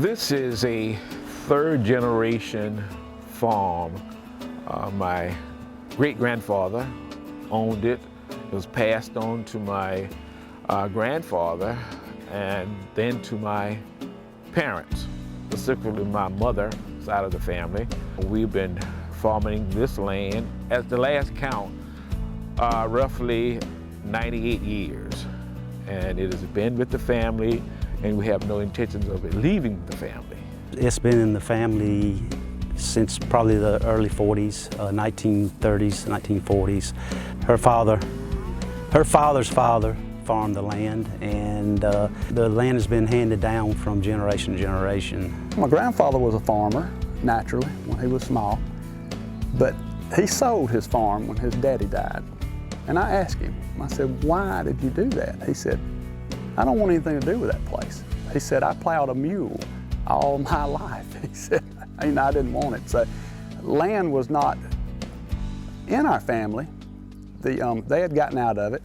This is a third generation farm. My great-grandfather owned it. It was passed on to my grandfather and then to my parents, specifically my mother's side of the family. We've been farming this land, at the last count, roughly 98 years. And it has been with the family, and we have no intentions of it leaving the family. It's been in the family since probably the early 40s, 1930s, 1940s. Her father's father farmed the land, and the land has been handed down from generation to generation. My grandfather was a farmer, naturally, when he was small, but he sold his farm when his daddy died. And I asked him, I said, why did you do that? He said, I don't want anything to do with that place. He said, I plowed a mule all my life. He said, I didn't want it. So land was not in our family. They had gotten out of it.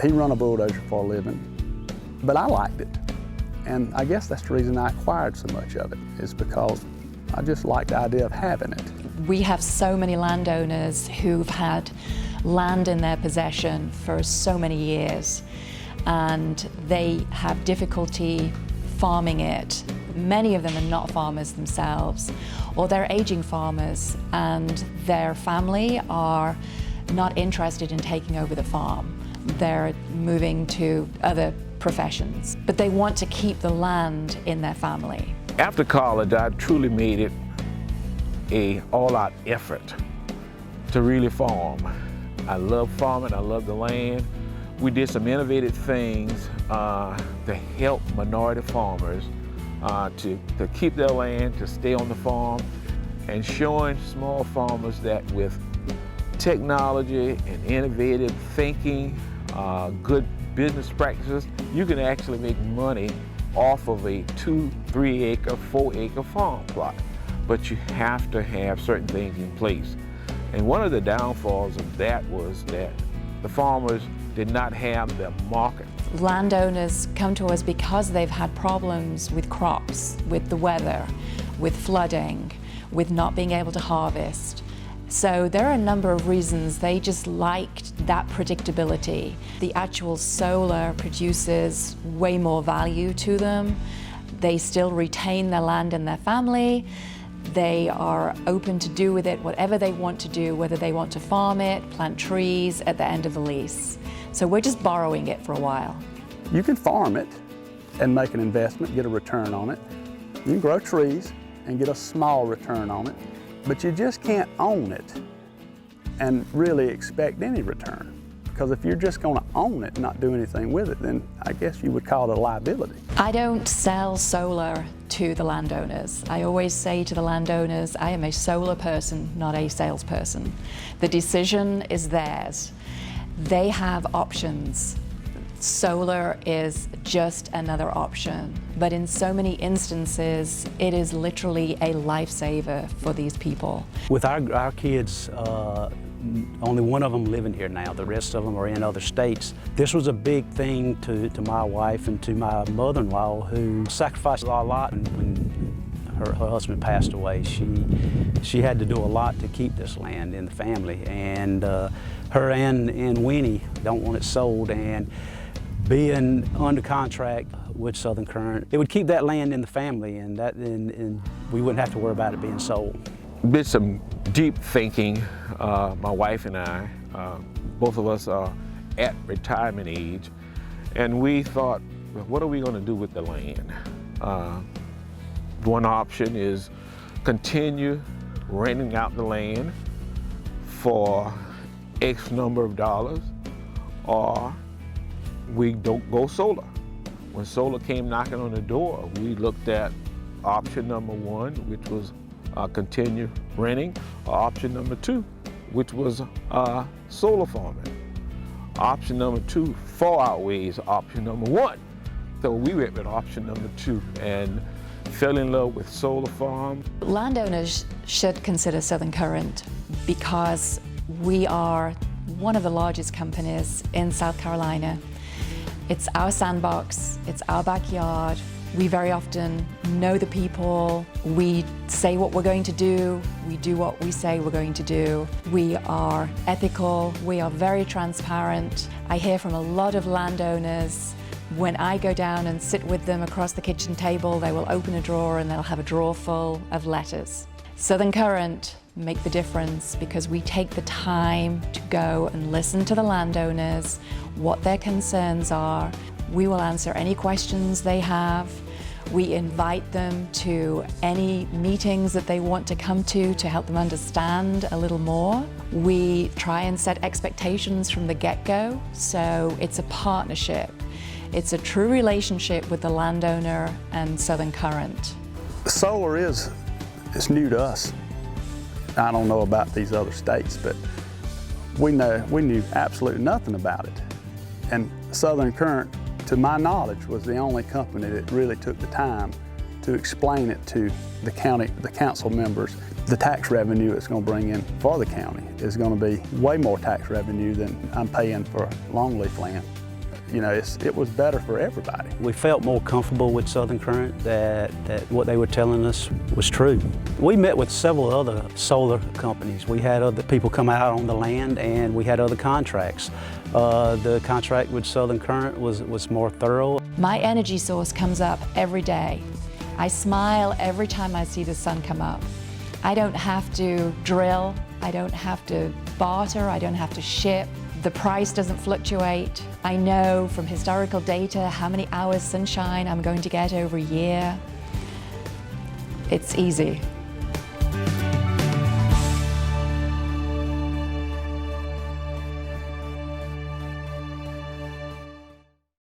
He run a bulldozer for a living, but I liked it. And I guess that's the reason I acquired so much of it, is because I just liked the idea of having it. We have so many landowners who've had land in their possession for so many years, and they have difficulty farming it. Many of them are not farmers themselves, or they're aging farmers, and their family are not interested in taking over the farm. They're moving to other professions, but they want to keep the land in their family. After college, I truly made it an all-out effort to really farm. I love farming, I love the land. We did some innovative things to help minority farmers to keep their land, to stay on the farm, and showing small farmers that with technology and innovative thinking, good business practices, you can actually make money off of a 2, 3 acre, 4 acre farm plot. But you have to have certain things in place. And one of the downfalls of that was that the farmers did not have the market. Landowners come to us because they've had problems with crops, with the weather, with flooding, with not being able to harvest. So there are a number of reasons they just liked that predictability. The actual solar produces way more value to them. They still retain their land and their family. They are open to do with it whatever they want to do, whether they want to farm it, plant trees at the end of the lease. So we're just borrowing it for a while. You can farm it and make an investment, get a return on it. You can grow trees and get a small return on it, but you just can't own it and really expect any return. Because if you're just going to own it and not do anything with it, then I guess you would call it a liability. I don't sell solar to the landowners. I always say to the landowners, I am a solar person, not a salesperson. The decision is theirs. They have options. Solar is just another option, but in so many instances, it is literally a lifesaver for these people. With our kids, only one of them living here now. The rest of them are in other states. This was a big thing to my wife and to my mother-in-law, who sacrificed a lot when her husband passed away. She had to do a lot to keep this land in the family, and her and Winnie don't want it sold, and being under contract with Southern Current, it would keep that land in the family, and we wouldn't have to worry about it being sold. Did some deep thinking. My wife and I, both of us are at retirement age, and we thought, what are we going to do with the land? One option is continue renting out the land for X number of dollars, or we don't go solar. When solar came knocking on the door, we looked at option number 1, which was continue renting, or option number 2, which was solar farming. Option number 2 far outweighs option number 1. So we went with option number 2 and fell in love with solar farm. Landowners should consider Southern Current because we are one of the largest companies in South Carolina. It's our sandbox, it's our backyard, We very often know the people, we say what we're going to do, we do what we say we're going to do. We are ethical, we are very transparent. I hear from a lot of landowners, when I go down and sit with them across the kitchen table, they will open a drawer and they'll have a drawer full of letters. Southern Current make the difference because we take the time to go and listen to the landowners, what their concerns are. We will answer any questions they have. We invite them to any meetings that they want to come to help them understand a little more. We try and set expectations from the get-go, so it's a partnership. It's a true relationship with the landowner and Southern Current. Solar is new to us. I don't know about these other states, but we knew absolutely nothing about it. And Southern Current, to my knowledge, was the only company that really took the time to explain it to the council members. The tax revenue it's going to bring in for the county is going to be way more tax revenue than I'm paying for longleaf land. You know, it was better for everybody. We felt more comfortable with Southern Current that what they were telling us was true. We met with several other solar companies. We had other people come out on the land, and we had other contracts. The contract with Southern Current was more thorough. My energy source comes up every day. I smile every time I see the sun come up. I don't have to drill, I don't have to barter, I don't have to ship. The price doesn't fluctuate. I know from historical data how many hours sunshine I'm going to get over a year. It's easy.